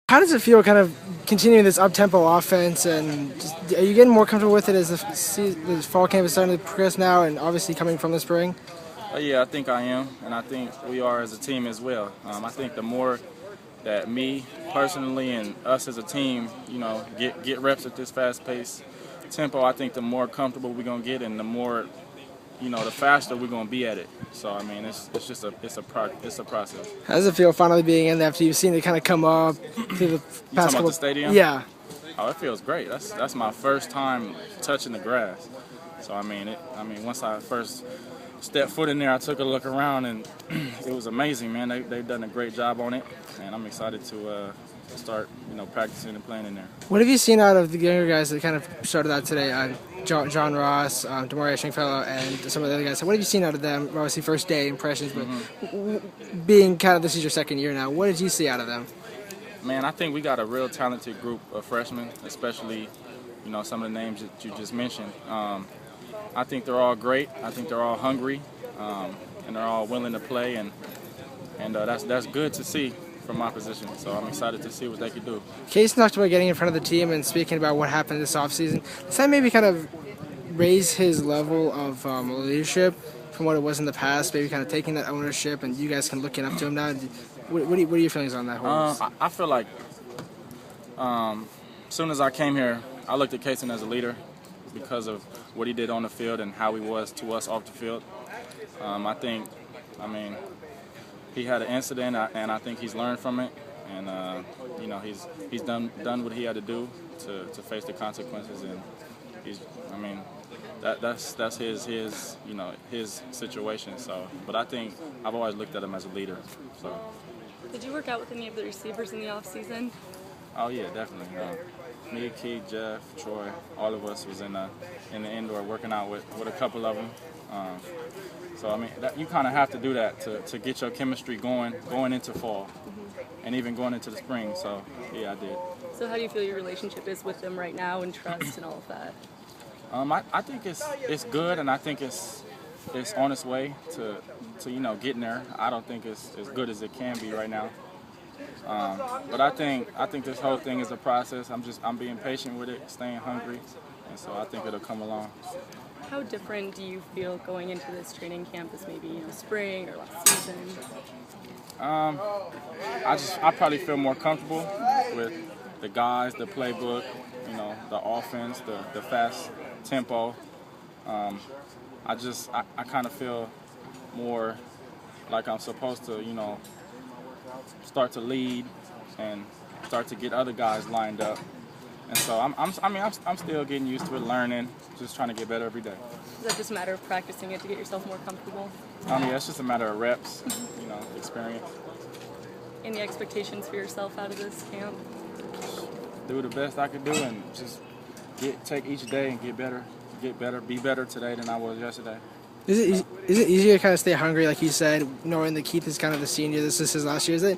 How does it feel kind of continuing this up-tempo offense, and just, are you getting more comfortable with it as the fall camp is starting to progress now, and obviously coming from the spring? Yeah, I think I am, and I think we are as a team as well. I think the more that me personally and us as a team, get reps at this fast-paced tempo, I think the more comfortable we're gonna get, and the more, the faster we're gonna be at it. So I mean, it's just a process. How does it feel finally being in there after you've seen it kind of come up through the You past talking couple? about the stadium? Yeah. Oh, it feels great. That's my first time touching the grass. So I mean, once I first stepped foot in there, I took a look around, and it was amazing, man. They've done a great job on it, and I'm excited to start, practicing and playing in there. What have you seen out of the younger guys that kind of started out today? John Ross, Demario Stringfellow, and some of the other guys. What have you seen out of them? Obviously, first day impressions, but being kind of this is your second year now, what did you see out of them? Man, I think we got a real talented group of freshmen, especially, some of the names that you just mentioned. I think they're all great. I think they're all hungry, and they're all willing to play, and that's good to see from my position. So I'm excited to see what they can do. Case talked about getting in front of the team and speaking about what happened this offseason. Does that maybe kind of raise his level of leadership from what it was in the past? Maybe kind of taking that ownership, and you guys can looking up to him now. What are your feelings on that whole? I feel like as soon as I came here, I looked at Kason as a leader because of what he did on the field and how he was to us off the field. He had an incident, and I think he's learned from it, and he's done what he had to do to face the consequences, and that's his situation. So, but I think I've always looked at him as a leader. So. Did you work out with any of the receivers in the off season? Oh yeah, definitely. Me, Keith, Jeff, Troy, all of us was in the indoor working out with a couple of them. So I mean, you kind of have to do that to get your chemistry going into fall, and even going into the spring. So yeah, I did. So how do you feel your relationship is with them right now, and trust and all of that? I think it's good, and I think it's on its way to getting there. I don't think it's as good as it can be right now. But I think this whole thing is a process. I'm being patient with it, staying hungry, and so I think it'll come along. How different do you feel going into this training camp as maybe spring or last season? I probably feel more comfortable with the guys, the playbook, the offense, the fast tempo. I kind of feel more like I'm supposed to, start to lead and start to get other guys lined up. And so I'm still getting used to it, learning, just trying to get better every day. Is that just a matter of practicing it to get yourself more comfortable? Yeah, it's just a matter of reps, experience. Any expectations for yourself out of this camp? Do the best I could do, and just take each day and get better, be better today than I was yesterday. Is it easier to kind of stay hungry, like you said, knowing that Keith is kind of the senior, this is his last year? Is it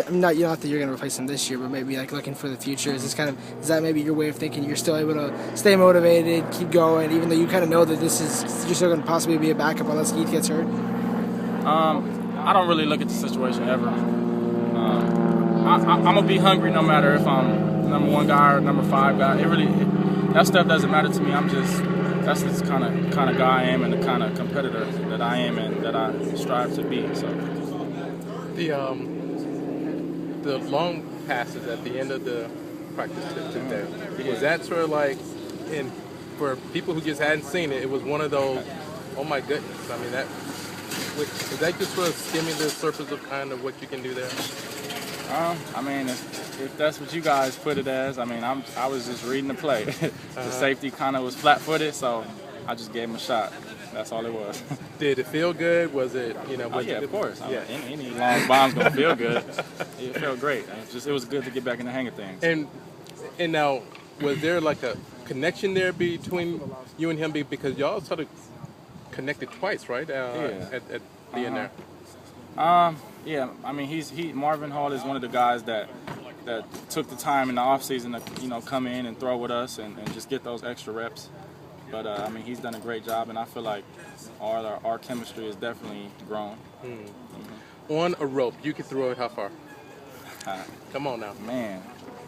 not, not that you're going to replace him this year, but maybe like looking for the future? Is that maybe your way of thinking? You're still able to stay motivated, keep going, even though you kind of know that you're still going to possibly be a backup unless Keith gets hurt? I don't really look at the situation ever. I'm gonna be hungry no matter if I'm number 1 guy or number 5 guy. That stuff doesn't matter to me. That's the kind of guy I am, and the kind of competitor that I am, and that I strive to be. So the long passes at the end of the practice today, was that sort of like, and for people who just hadn't seen it, it was one of those, oh my goodness. I mean, is that just sort of skimming the surface of kind of what you can do there? If that's what you guys put it as, I was just reading the play. The safety kind of was flat-footed, so I just gave him a shot. That's all it was. Did it feel good? Was it, of course. Yeah. Any long bomb's gonna feel good. It felt great. It was good to get back in the hang of things. And now, was there like a connection there between you and him, because y'all sort of connected twice, right? At the end there. Yeah, Marvin Hall is one of the guys that took the time in the offseason to come in and throw with us and just get those extra reps. But he's done a great job, and I feel like our chemistry has definitely grown. On a rope, you could throw it how far? Come on now. Man,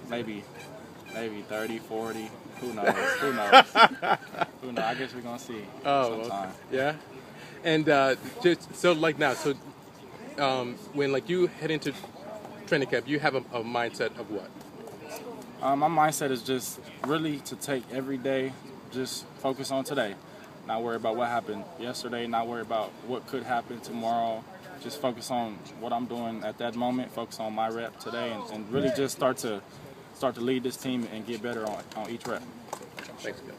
maybe 30, 40. Who knows? Who knows? Who knows? I guess we're gonna see sometime. Yeah. And just so like now, so when like you head into training camp, you have a mindset of what? My mindset is just really to take every day, just focus on today. Not worry about what happened yesterday, not worry about what could happen tomorrow. Just focus on what I'm doing at that moment, focus on my rep today, and really just start to lead this team and get better on each rep. Thanks, Bill.